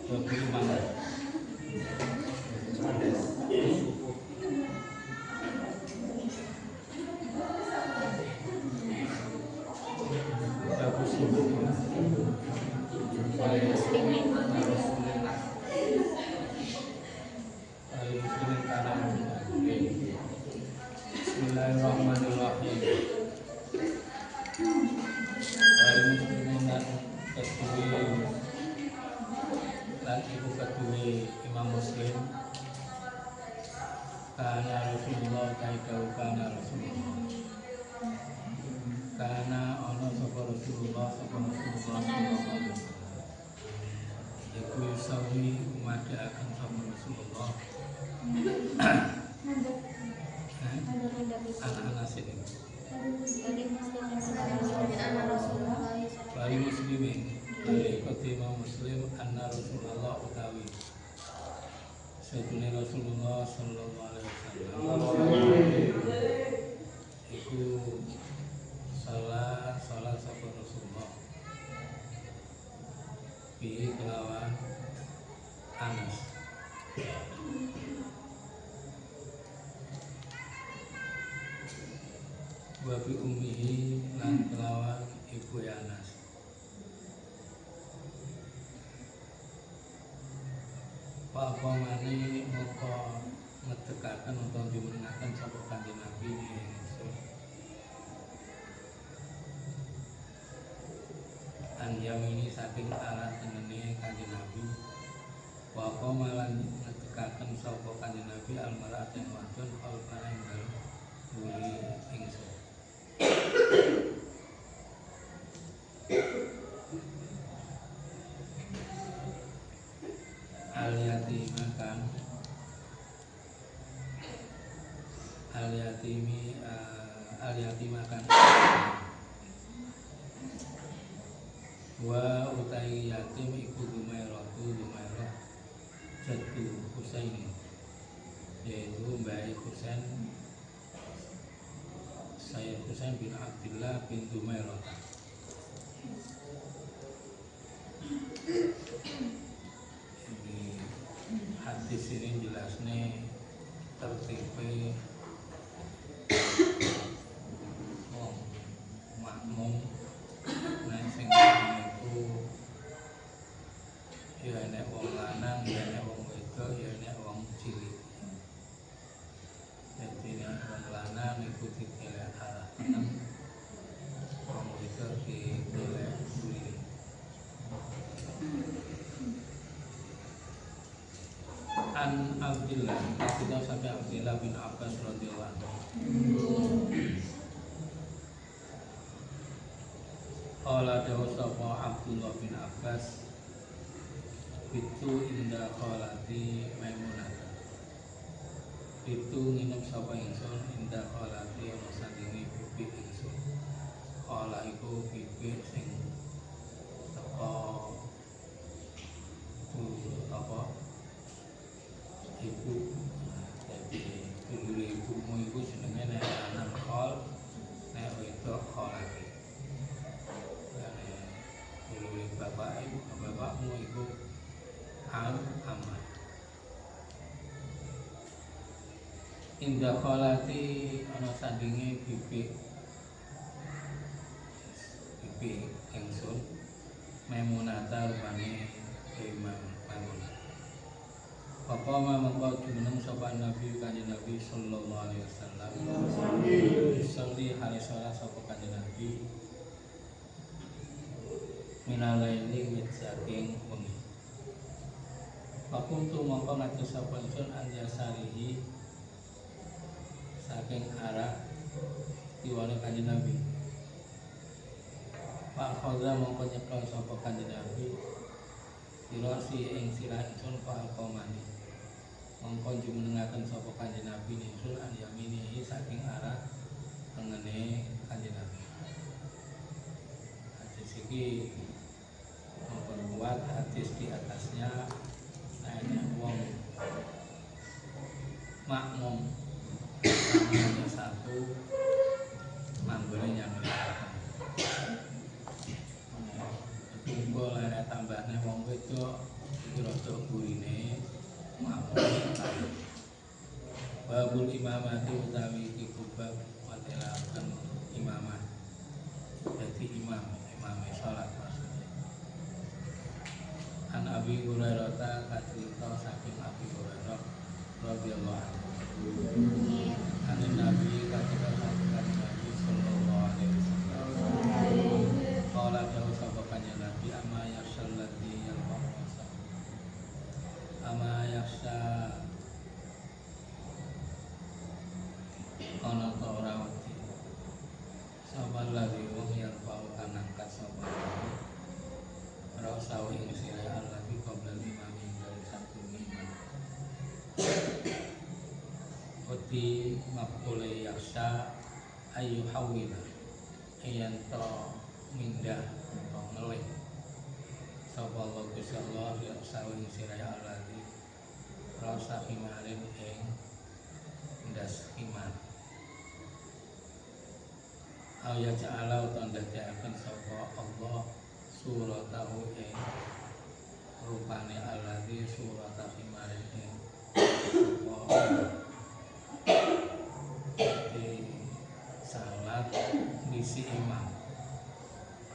Wabil mana? Bagus muslimin kana Bismillahirrahmanirrahim. Muslimin dan ibu kedua Imam Muslim karena Rasulullah karena Rasulullah karena Allah sapa Rasulullah iku sawi umade akan sapa Rasulullah anak-anak sini bagi muslimin bagi Imam Muslim anna Rasulullah utawi sedune Rasulullah sallallahu alaihi wasallam iku salah sapa Rasulullah bi kelawan Anas wa bi ummihi lan kelawan ibu Anas. Apa mani moko ngedekaken utawa jumenengaken sapa Kanjeng Nabi ingsun. Anjam ini saking arah tengene Kanjeng Nabi. Wa apa malan ngedekaken sapa Kanjeng Nabi almarat ing wadon kalpana ing dalem wuli ingsun. Al-yatimi kan wa utai yatim iku Dumairah jadu Husain yaitu Mbak Husain Sayyid Husain bin Abdullah bin Dumairah. Ini hadis ini jelasnya tertipe makmum nah sing iku ya nek wong lanang ya nek wong wedok ya nek wong cilik. Jadi nek wong lanang iku dikelek arah tengen, wong wedok dikelek kiri. An Abdillah, kita sampai Abdillah bin Abbas radhiyallahu anhu. Qala dawu sapa Abdullah bin Abbas itu indah kholati Maimunah. Itu nginep sapa ingsun indah kholati ana sandinge bibi ingsun. Khala iku bibi sing teko apa ibu. Jadi dulure ibumu iku jenenge nek lanang khol, nek wedok kholati. Bapakmu itu aman. Indah kholati ana sandinge bibi ingsun Maimunata rupane Imam Maimunah. Apa mangko jumeneng sapa Nabi Kanjeng Nabi sallallahu alaihi wasallam. Salli hari salat sapa Kanjeng Nabi minalaini wit saking wengi. Pakuntu mongko ngatus sapa ingsun anjasarihi saking arah kiwane Kanjeng Nabi. Pak Khoza mongko nyekel sapa Kanjeng Nabi dirasi ing sirah ingsun fa alqamani. Mongko jumenengaken sapa Kanjeng Nabi ingsun an yaminihi saking arah tengene Kanjeng Nabi. Hadis iki memperkuat hadis di atasnya hanya wong makmum namanya satu manggone yang tunggu lerek tambahne wong wedok iki rada gurine makmum kali. Babul imamati utawi iki bab matelaken imamah. Jadi imame salat maksudnya. An Abi Hurairah kacerita saking Abi Hurairah radhiyallahu anhu. An Nabi kacerita saking Nabi sallallahu alaihi wasallam. Qala dawu sapa kanjeng Nabi ama yasallati al-qamasa. Ama yasha ana ta ora wedi. Sapa lagi wong yang pau kanangkat sapa rasawi ing sira alladzi qabla imam dari satu imam. Uti maqule yaksa ayu hawila ayan to mindah to ngelih sapa Allah Gusti Allah ya sawi ing sira alladzi rasa himarin ing ndas iman. Ayat ja'ala utawa ndadekaken sapa Allah suratahu ing rupane alladzi surata himarin ing di salat ngisi imam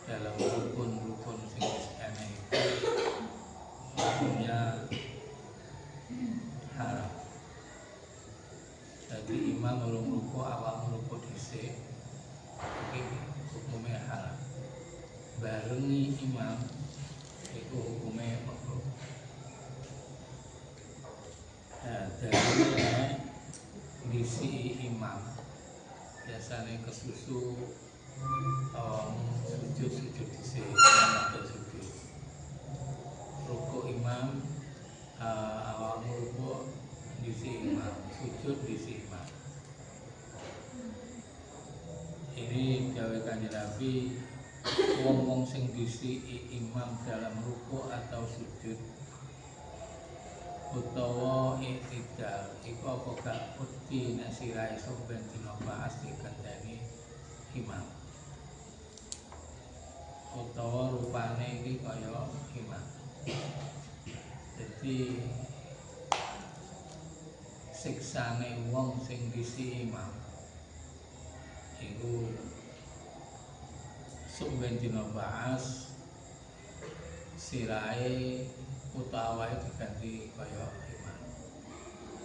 dalam rukun-rukun sing ana itu hukumnya haram. Jadi imam belum ruku awak ruku dhisik iki hukumnya haram. Barengi imam itu hukumnya makruh. Dari ngisi imam biasanya kesusu sujud dhisik atau sujud ruku imam awak ruku ngisi imam sujud ngisi imam. Ini gawe kanjeng Nabi wong-wong sing disiki imam dalam ruku atau sujud utawa iktidal iku apa gak putih nek sirahe sampeyan dina bahas dikandani imam utawa rupane iki kaya imam. Jadi siksane wong sing disiki imam iku sampeyan dina bahas sirahe utawa diganti kaya imam.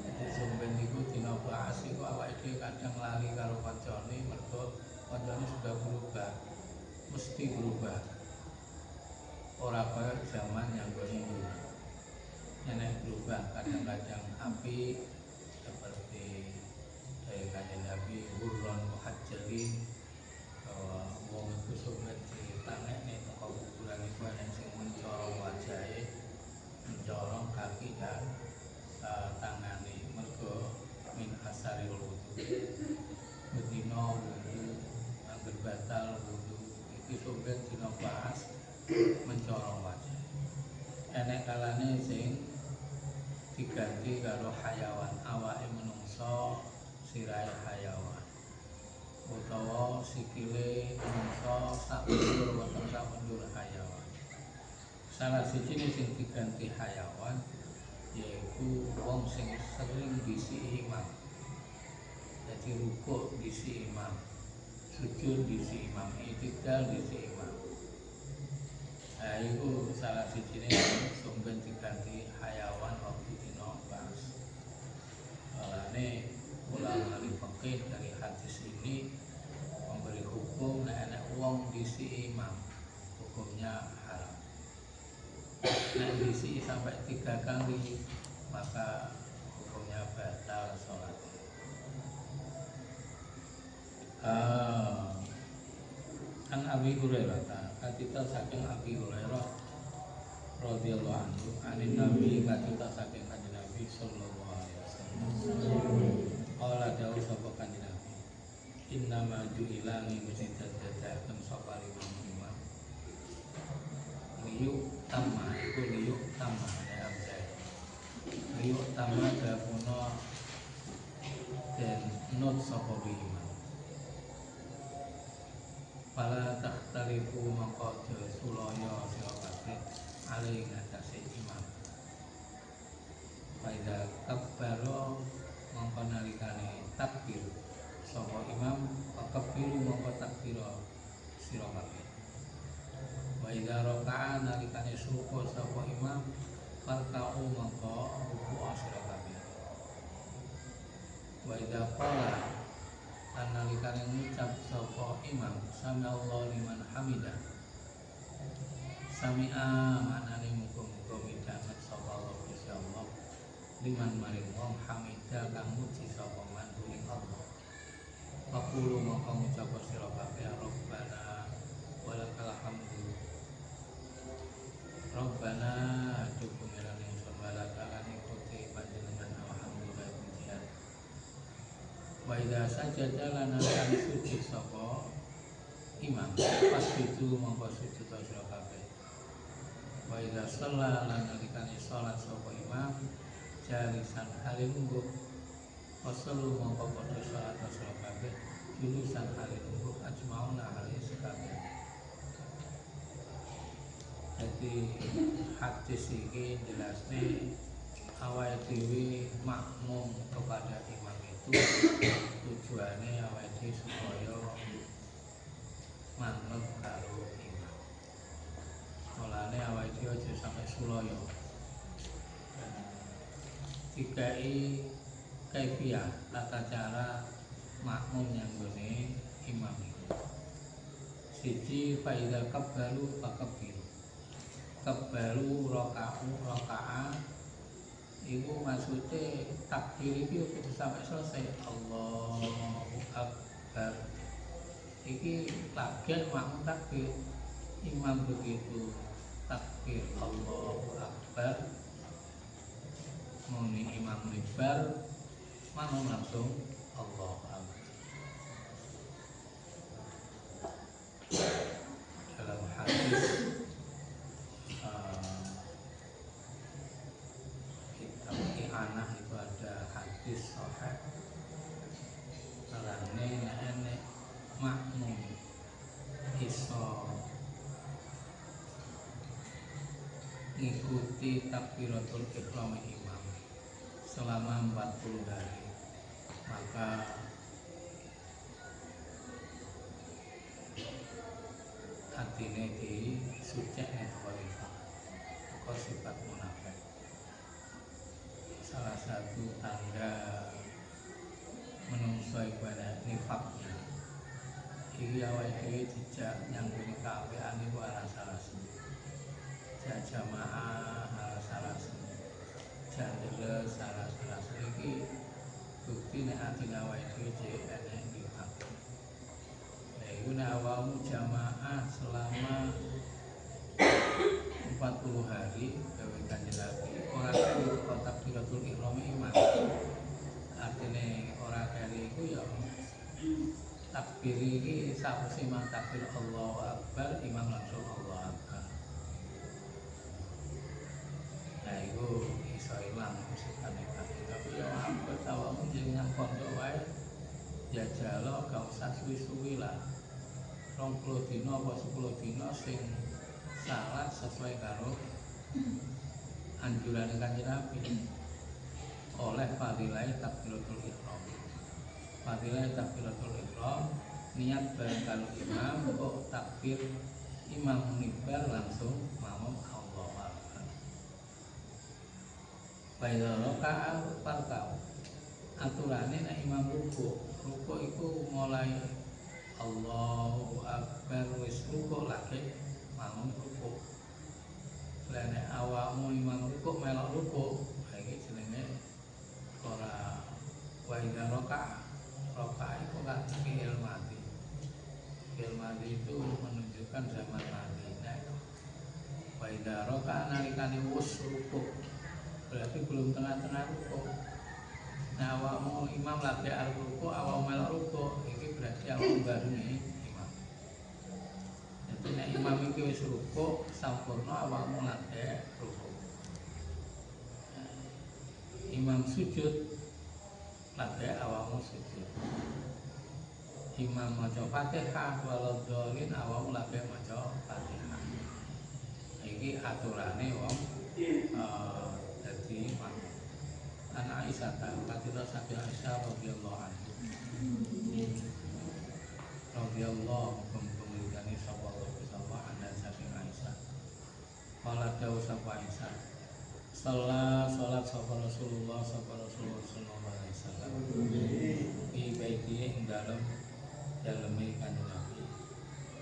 Jadi sampeyan niku dina bahas iku awake dhewe kadang lali karo kancane mergo kancane sudah berubah. Mesti berubah. Ora kaya zaman yang dulu. Nek berubah kadang-kadang api seperti dari kanjeng Nabi hurron muhajjalin bahwa wong iku sampeyan ditangekne teko kuburan iku ana sing mencorong wajahe mencorong kaki dan tangane mergo min asaril wudu bedino wudu angger batal wudu iki sampeyan dina bahas mencorong wajah. Enek kalane sing diganti karo hayawan awake menungso sirahe hayawan utawa sikile menungso sak mundur wonten sak mundur hayawan. Salah sijine sing diganti hayawan yaitu wong sing sering disi imam. Jadi rukuk disi imam, sujud disi imam, iktidal disi imam. Nah itu salah sijine sumben diganti hayawan waktu dina bahas. Ini ulama fikih dari hadis ini memberi hukum nek ana wong disi imam hukumnya haram. Nek disi sampai 3 kali maka hukumnya batal sholat. An Abi Hurairah katita saking Abi Hurairah radhiyallahu anhu anin Nabi katita saking kanjeng Nabi sallallahu alaihi wasallam. Qala dawu sapa kanjeng Nabi inna ma ju'ila mesti dadakan sapa imam liyu tamma iku liyu tamma ya abdai liyu tamma dapuno dan not sapa imam pala takhtalifu maqad sulaya sira kabeh alih ngatasi imam. Faida kabbaro mongko nalikane takbir sapa imam, takbiru mongko takbiro sira kabeh. Wa idza raka'a nalikane ruku sapa imam, farka'u mongko ruku sira kabeh. Wa idza qala nalikane ngucap sapa imam, sami Allahu liman hamidah. Sami'a manane muga-muga midhanget sapa Allah Gusti Allah liman maring wong hamidah kang muji sapa man ing Allah. Aqulu maka ngucap sira kabeh Rabbana walakal hamdu. Rabbana adu pengiran ingsun walakal ikuti panjenengan alhamdulillah pujian. Wa idza sajada lana kang sujud sapa imam, fasjudu mongko sujud sira kabeh. Wa idza shalla lan nalikane salat sapa imam, jalisan halin lungguh, wasallu mongko padha salat sira kabeh, julusan halin lungguh, ajmauna halin sekabeh. Jadi hadis ini jelasnya awal dhewe makmum kepada imam itu tujuannya awal dhewe supaya manut karo imam. Mulane awal dhewe aja sampai sulaya. Dikai kaifiyah tata cara makmum yang gone imam itu. Siji faida kabbalu fakabbiru. Kabbalu raka'a itu maksudnya takbir itu kudu sampai selesai. Allahu Akbar. Iki takbir makmum takbir. Imam begitu takbir Allahu Akbar, muni imam libar, makmum langsung Allahu Akbar. Dalam hadis kitab I'anah itu ada hadis sahih terangnya enek makmum iso ngikuti takbiratul ihram imam selama 40 hari, maka hatine disucekne khalifah kok sifat munafik. Salah satu tanda menungso ibadah nifaknya iki awake dhewe dijak nyangguni kaapean iku alas-alasen, jak jamaah alas-alasen, jandeles alas-alasen. Iki bukti nek atine awake dhewe jek enek nifak. Lah iku nek awakmu jamaah selama 40 hari gawe kanjeng Nabi ora kali takbiratul ihram imam. Artine ora kali iku ya takbir ini sakwise imam takbir Allahu Akbar, imam langsung Allahu Akbar. Nah itu iso ilang sikane tapi ya apa awakmu jenengan pondok wae jajalo gak usah suwi-suwi lah. 20 dina apa 10 dina sing salat sesuai karo anjuran Kanjeng Nabi oleh fadilah takbiratul ihram. Fadilah takbiratul ihram niat bareng karo imam kok takbir imam nibar langsung makmum Allahu Akbar. Baiklah rakaat farkau. Aturane nek imam ruku iku mulai Allahu Akbar wis ruku lagi makmum ruku. Lah nek awakmu imam ruku melok ruku, iki jenenge ora wa idza raka'a itu kan fi'il madi. Fi'il madi itu menunjukkan zaman madi. Nah, wa idza raka'a nalikane wis ruku berarti belum tengah-tengah ruku. Nah, awakmu imam lagi arep ruku, awakmu melok ruku, iki berarti awakmu bareng imam. Jadi nek imam iki wis ruku, sampurna awakmu lagi ruku. Imam sujud lagi awakmu sujud. Imam maca Fatihah waladhdallin awakmu lagi maca Fatihah. Iki iki aturane wong dadi makmum. An Aisyah Fatimah saking Aisyah radhiyallahu anha. Radhiyallahu muga-muga sapa Allah sapa anda saking Aisyah. Qala dawu sapa Aisyah. Salat sapa Rasulullah sallallahu alaihi wasallam. Fi baiti ing dalem daleme Kanjeng Nabi.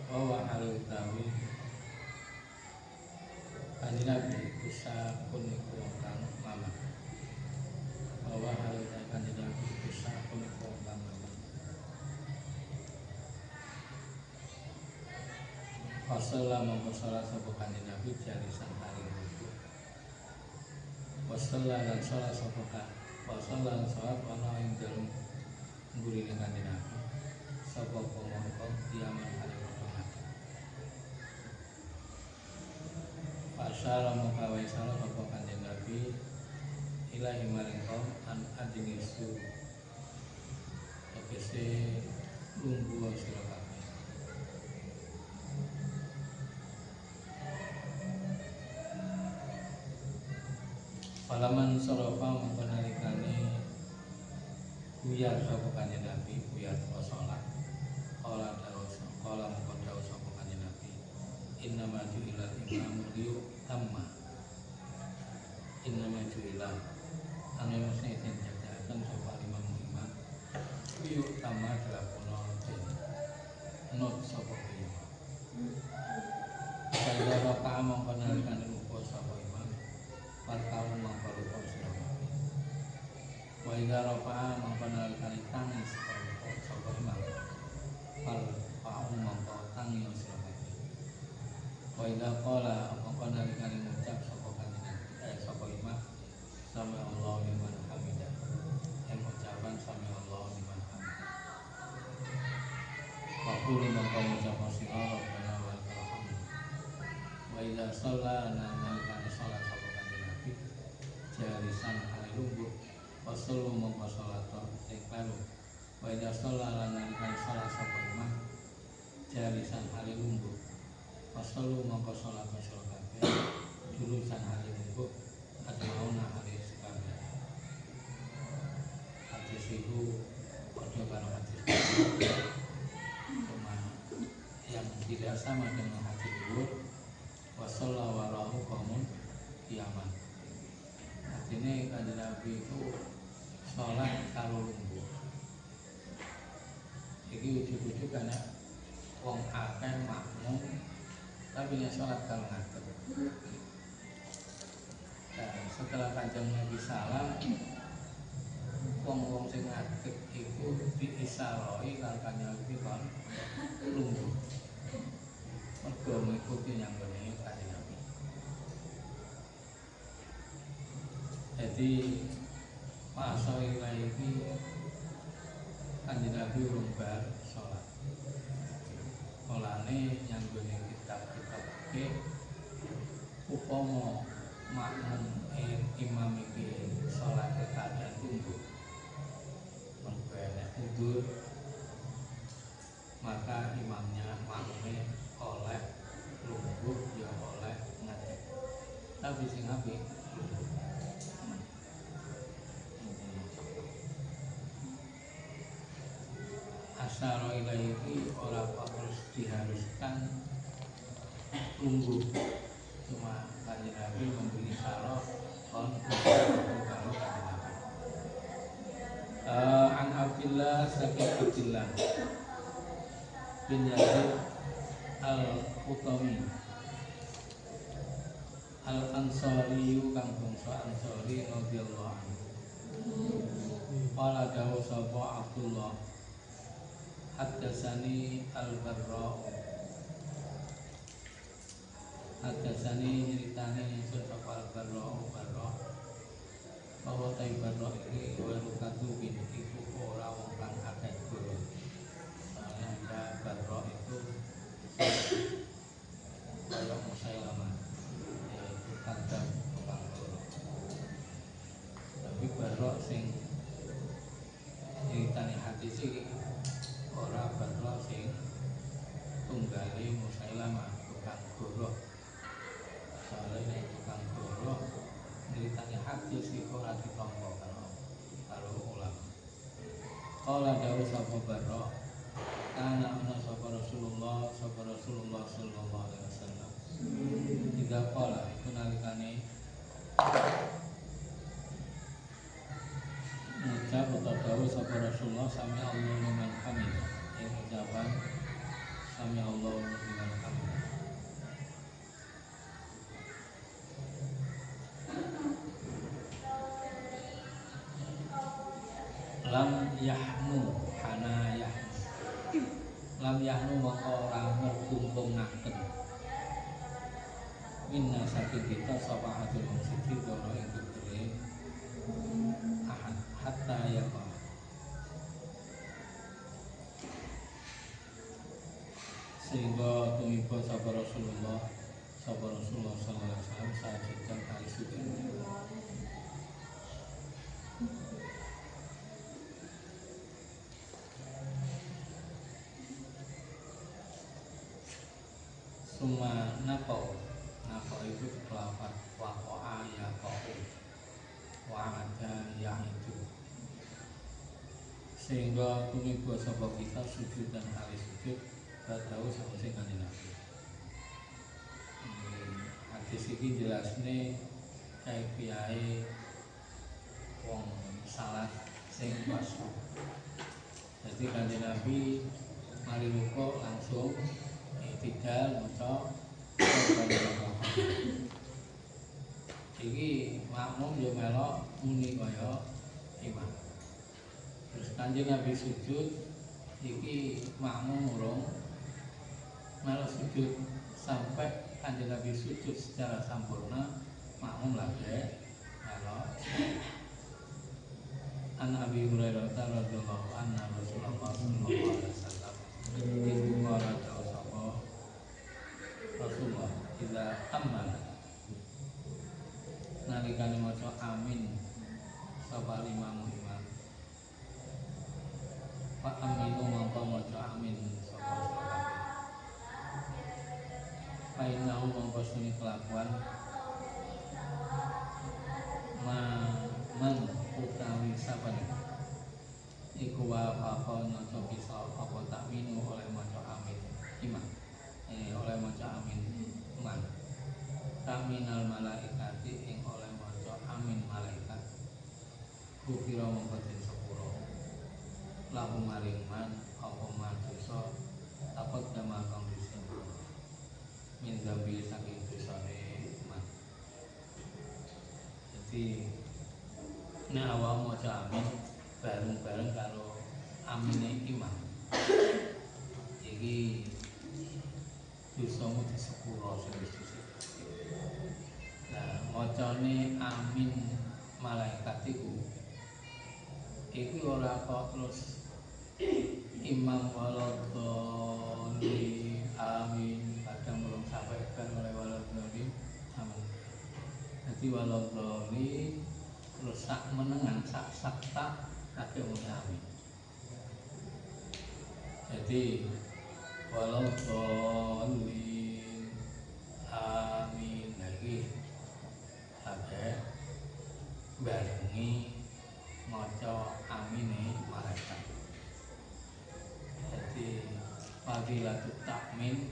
Wa halu tawi Kanjeng Nabi kusapun iku kang mama. Wa halu Kanjeng Nabi kusapun iku kang mama. Wassalam mongko salat sapa Kanjeng Nabi jarisan hari wudu. Wassalam lan salat sapa Kanjeng Wassalam salat ana ing dalem nggurine Kanjeng Nabi. Sapa mongko diaman hari pertama. Asyara mengkawai salah sapa Kanjeng Nabi ilahi maring kaum an adinisu tegese lungguh sira kabeh. Falaman sarafa mongko nalikane buyar sapa Kanjeng Nabi buyar salat. Kala mongko dawuh sapa Kanjeng Nabi inna maju ilal imamu liu tamma. Inna maju ilal anu sing jadiaken sapa imam liu tamma dilakono den not sapa imam. Kaya raka mongko nalikane rupa sapa imam partau mongko rupa sira kabeh. Wa idza rafa'a mongko nalikane tangis sapa imam partau mongko tangis sira kabeh. Wa idza qala mongko nalikane ngucap sapa kanjeng sapa imam sami Allahu liman hamidah. Yang ucapan sami Allahu liman hamidah. Wa qul mongko ngucap sira rabbana wa lakal hamd. Wa idza shalla nalikane salat sapa kanjeng Nabi jarisan hari lungguh wasallu mongko salat ing klalu. Wa idza shalla nalikane salat sapa imam jarisan hari lungguh wasallu mongko salat sira kabeh jurusan hari lungguh ajmauna hari sekabeh. Hadis itu padha karo hadis cuma yang tidak sama dengan hadis luhur wasalla warahu qaumun kiaman. Artinya Kanjeng Nabi itu sholat karo lungguh. Iki ujug-ujug karena wong akeh makmum tapi nek sholat karo ngadeg. Dan setelah Kanjeng Nabi salam, wong-wong sing ngadeg iku diisaroi karo Kanjeng Nabi kon lungguh. Mergo mengikuti nyanggone Kanjeng Nabi. Jadi masa ini Kanjeng Nabi urung bar sholat. Mulane nyanggone kitab-kitab iki upama makmum imam iki sholat keadaan tunggu mengkene udur maka imamnya makmumnya oleh lungguh ya oleh ngadeg. Tapi sing apik asyara ilaihi ora harus diharuskan lungguh, cuma Kanjeng Nabi memberi syarat kon karo Kanjeng Nabi. An Abdillah saking Abdillah bin Yazid al-Utami al-Ansari kang bangsa Ansari radhiyallahu anhu. Qala dawu sapa Abdullah Haddatsani al-Barra. Haddatsani nyeritane ingsun sapa al-Barra bahwa Barra iki waru katubin iku ora wong kang akeh guru. Soalnya Barra itu kaya Musailamah yaitu kandang tukang guru. Tapi Barra sing nyeritane hadis iki ora Barra sing tunggale Musailamah tukang guru. hadis iku ora ditampa karo ulama. Qala dawu sapa Barra kana ana sapa Rasulullah sallallahu alaihi wasallam. Tidak qala iku nalikane ngucap atau dawu sapa Rasulullah sami Allahu liman hamidah. Ing ucapan sami Allahu liman hamidah. Lam yahnu hana yahnu. Lam yahnu maka ora merkumpulaken minna saking kita sapa hadul siji doro ing kebere ahad hatta yaqa sehingga tumiba sapa Rasulullah sallallahu alaihi wasallam sajidan kali sujud. Suma napa itu kelafat waqa'a ya qa'u wa'ada ya itu sehingga tumiba sapa kita sujud dan kali sujud badau sawise kanjeng Nabi. Hadis iki jelasne kaifiyahe wong salat sing pasrah. Jadi kanjeng Nabi mari ruku langsung tidak maca iki makmum yo melok muni kaya imam. Terus kanjeng Nabi sujud iki makmum urung melok sujud sampai kanjeng Nabi sujud secara sampurna makmum lagi melok. An Abi Hurairah radhiyallahu anhu Rasulullah sallallahu alaihi wasallam iku ora tau sapa Rasulullah ila aman nalikane maca amin sapa imam Pak aminu mongko maca amin sapa painau mongko suni kelakuan man utawi sapa iku wa apa maca bisa apa tak minu oleh maca amin imam oleh maca amin man kaminal malaikati ing oleh maca amin malaikat kufira mongko den sepuro lahu maring man apa madosa takut dama kang bisa min zambi saking dosane man. Jadi nek awak maca amin bareng-bareng karo amine imam iki dosamu disepuro sing wis dhisik. Nah, macane amin malaikat iku ora kok terus imam waladhdallin amin kadang belum sampai kan oleh waladhdallin amin. Jadi waladhdallin terus sak menengan sak sakta kabeh muni amin. Jadi waladhdallin amin lagi kabeh barengi maca amine malaikat. Jadi fadilatut takmin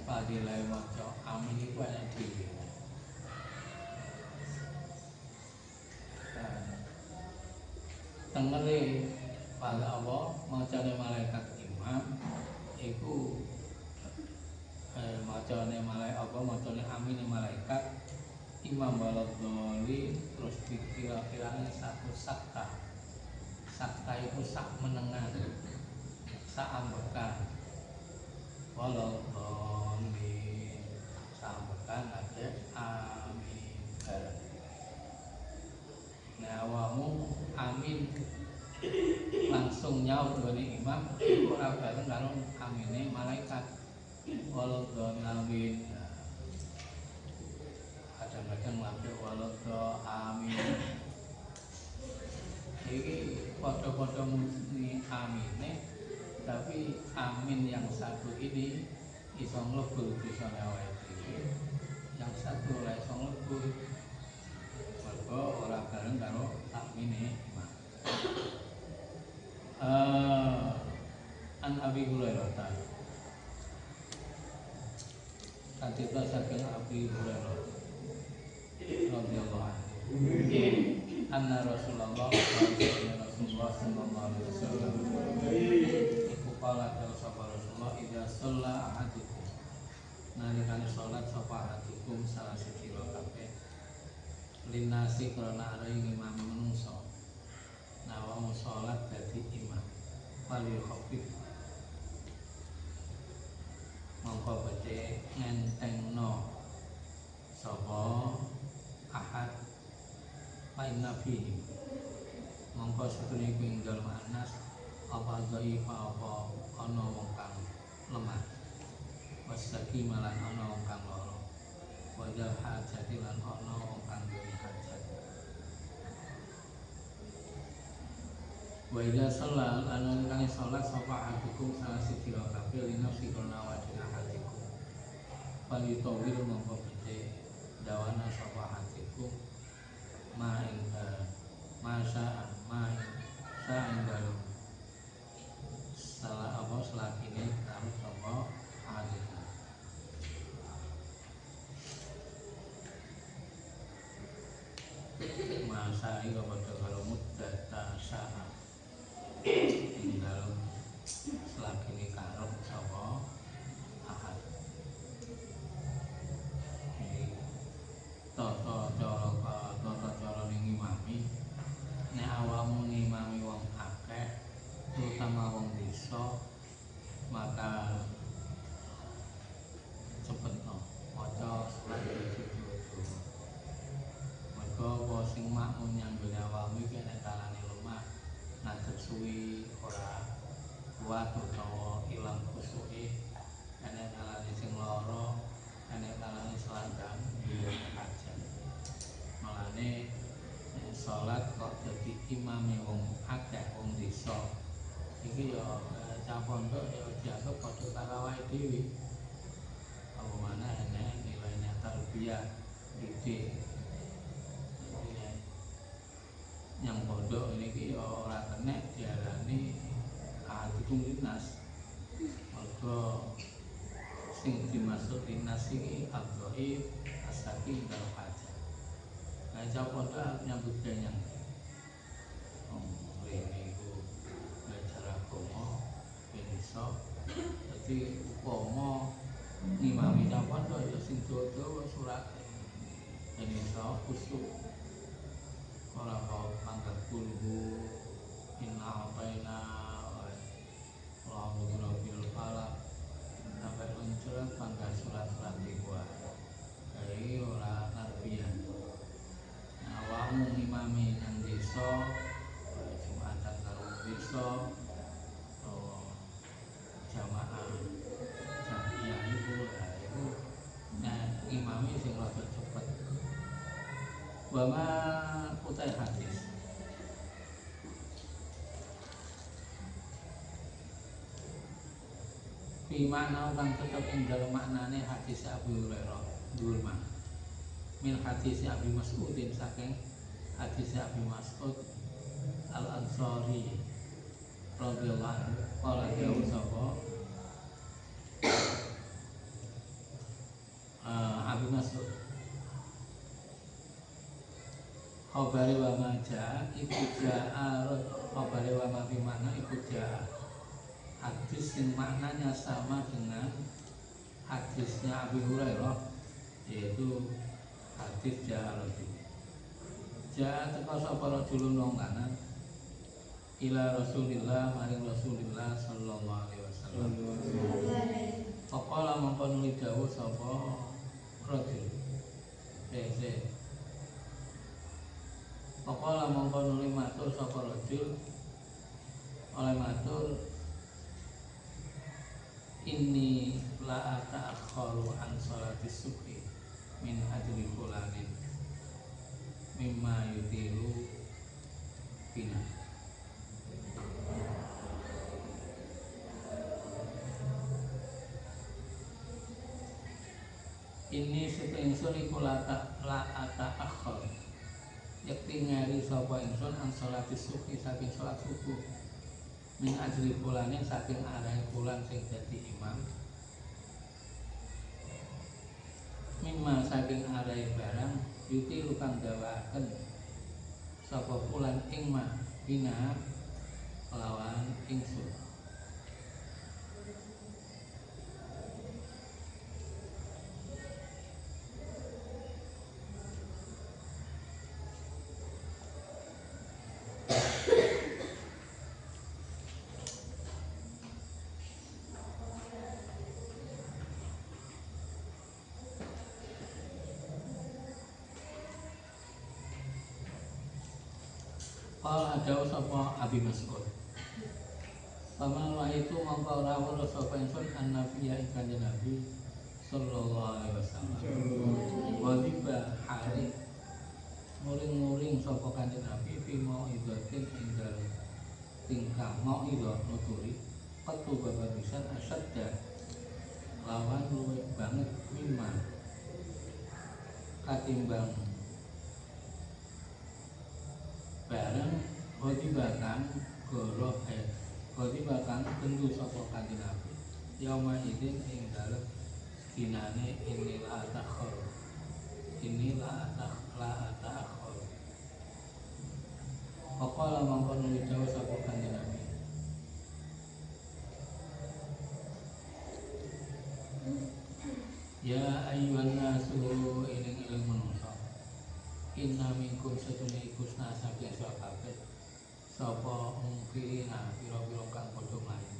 fadilah maca amin iku ana dhewe. Tengere pada Allah macane malaikat imam iku macane malaikat apa macane amine malaikat imam waladhdallin terus dikira-kirane satu sakta. Sakta itu sak menengan sak ambekan waladhdallin sak ambekan aja amin bareng. Nah awamu amin langsung nyaut gone imam iku ora bareng karo amine malaikat waladhdallin amin. Kadang-kadang lagi waladhdallin amin iki padha-padha muni amine tapi amin yang satu ini iso mlebu dosane awake dhewe yang satu ora iso mlebu karo takmine imam. An Abi Hurairah Kantita saking Abi Hurairah radhiyallahu anhu anna Rasulullah sallallahu alaihi wasallam iku kala sapa Rasulullah idza shalla ahadukum nalikane salat sapa ahadukum salah siji kabeh linasi karena arai imam menungso nawang salat dadi imam wali khafif mongko becik ngentengno sapa ahad lain nabi mongko setune iku ing dalem anas apa dhaifa apa ana wong kang lemah wasaki malan ana wong kang lara wajal hajati lan ana wong kang duwe hajat wa idza shalla lan kang salat sapa ahadukum salah siji kabeh linafsi karena wajib hatiku bali tawil mongko becik dawana sapa hatiku maing masa dalam salah apa selakine karo sapa hatiku masa iki padha karo muddata sa'a ing dalem selakine karo sapa ahad tata cara ning imami nek awakmu ngimami wong akeh terutama wong desa maka cepetno maca surat Al-Fatihah mergo apa sing makmum nyanggone awakmu iki nek kalane lemah ngadeg suwi ora kuat utawa ilang khusyuke nek kalane sing lara nek kalane selangkang hajat malane salat kok dadi imame wong akeh wong desa iki ya cah pondok ya dianggap padha karo awake dhewe apa maneh enek nilainya tarbiyah didik yang pondok ini ki ya ora kena diarani ahadikum linnas mergo sing dimaksud linnas iki abdoi asaki dal hajat nah cah pondok nyambut gawe rene iku belajar agama ben iso dadi upama ngimami cah pondok ya sing dawa surat ben iso khusyuk ora kok pangkat kulhu inna apaina Allahu bil falaq sampai muncul pangkat surat-surat iku ae ora tarbiyah awakmu ngimami nang desa Jumatan karo desa jamaah jamiah iku nek imami sing rada cepet wama utai hadis fi makna kang tetep ing dalem maknane hadis Abu Hurairah dhuwur man min hadis Abi Mas'udin saking hadis Abi Mas'ud Al-Ansari radhiyallahu anhu qala dawuh sapa Abi Mas'ud khabari wa maja iku ja'a khabari wa ma fi mana iku ja'a hadis yang maknanya sama dengan hadisnya Abi Hurairah yaitu hadis ja'a rajul ja'a teka sapa rajulun wong lanang ila Rasulillah maring Rasulillah sallallahu alaihi wasallam faqala mongko nuli dawuh sapa rajul faqala mongko nuli matur sapa rajul oleh matur inni la ta'akharu an sholati subhi min ajli fulanin mimma yutilu bina ini setengsun iku la ta'akhar yakti yakti ngeri sapa ingsun an salati subuh saking salat subuh min ajli fulane saking arahe fulan sing dadi imam mimma saking arahe barang yuti lukang dawaaken sapa fulan ing ma bina lawan ingsun. Qala ada sapa Abi Mas'ud. Paman wa itu mongko rawuh sapa ingsun an-nabi ya kanjeng Nabi sallallahu alaihi wasallam. Wa tiba hari muring-muring sapa kanjeng Nabi fi mau'izatin ing dalem tingkah mau'izah nuturi qatu babarusan asadda lawan luwih banget mimma katimbang bareng khotibatan goroh khotibatan tentu sapa kanjeng Nabi yauma idin ing dalem dinane inilah atakhor Faqala mangkon nulidau sapa kanjeng Nabi ya ayyuhan nasu iling manungsa inna minkum satune iku saking sira kabeh sapa mungkina pira-pira kang padha mlayu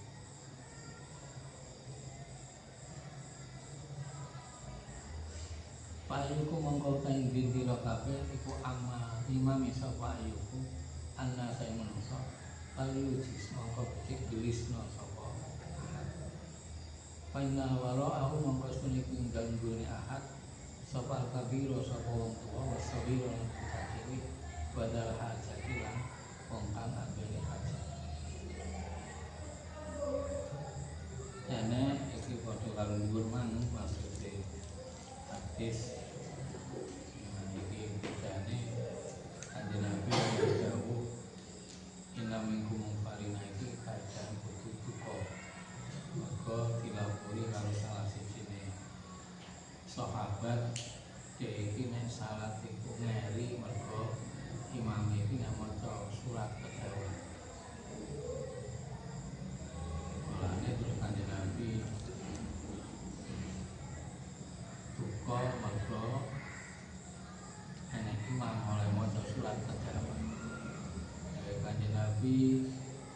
Payuku mongko kang dira kabeh iku amma imam sapa ayuku anna saya manungsa payujis mongko becik gelisna sapa Paina waro aku mongko suniku ing dalem gone ahad sapa al-kabiro sapa wong tuwa wasabiro lan bocah cilik badal hajati lan wong kang anggone hajat. Dene iki padha karo dhuwur manung maksude hadis iki bedane kanjeng Nabi dawuh inna minkum farina iki kajan kudu duka maka dilapori karo salah sijine sahabat dia iki nek salat iku ngeri mergo imam iki nek maca surat kejawen. Mulane terus kanjeng Nabi duka mergo enek imam oleh maca surat kejawen. Kanjeng Nabi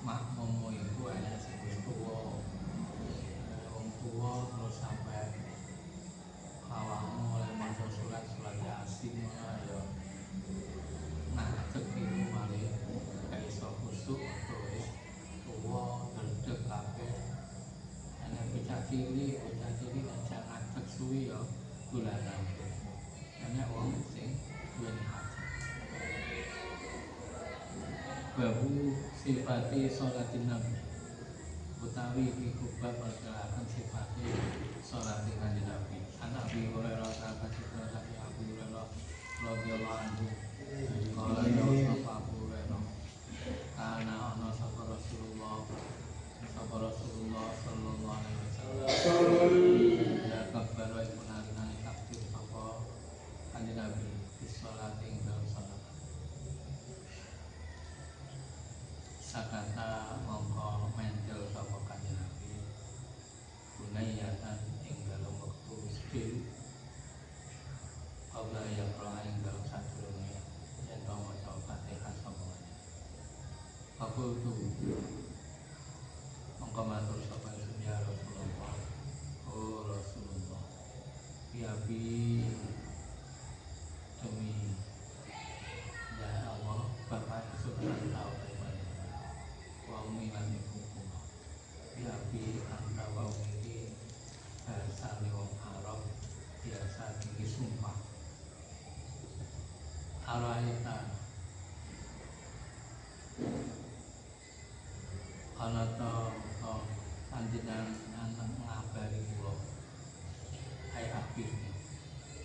makmum iku enek sing wis tuwa. Wong tuwa terus sampai awakmu oleh maca surat Yasin ya ngadeg iku malih gak iso khusuk terus tuwa dredeg kabeh ana bocah cilik aja ngadeg suwi ya dolanan ana wong sing duweni hajat babu sifati sholatin nabi utawi iku bab perkarakan sifate sholat kanjeng Nabi. Anak Abi Hurairah sahabat juga dari Abu Hurairah radhiyallahu anhu. Qala ya Abu Hurairah kana ana sapa Rasulullah sallallahu alaihi wasallam. Ya kabar wa kunana takbir sapa kanjeng Nabi di sholat ing dalem sholat. Sakata mongko menjel sapa kanjeng Nabi bunayatan ing dalem wektu sedhil qabla yaqra ing dalem sadurunge yen to maca Fatihah sapa aku tu mongko matur sapa ya Rasulullah oh Rasulullah biabi demi ya Allah Bapak Subhanahu wa ta'ala wa umilan ibuku biabi anta wa umili bahasane wong Arab biasa tinggi sumpah araita ana to panjenengan anak ngabari kula hai abdi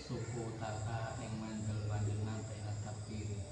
suku taka ing mandel panjenengan penat takbir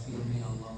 ampuni Allah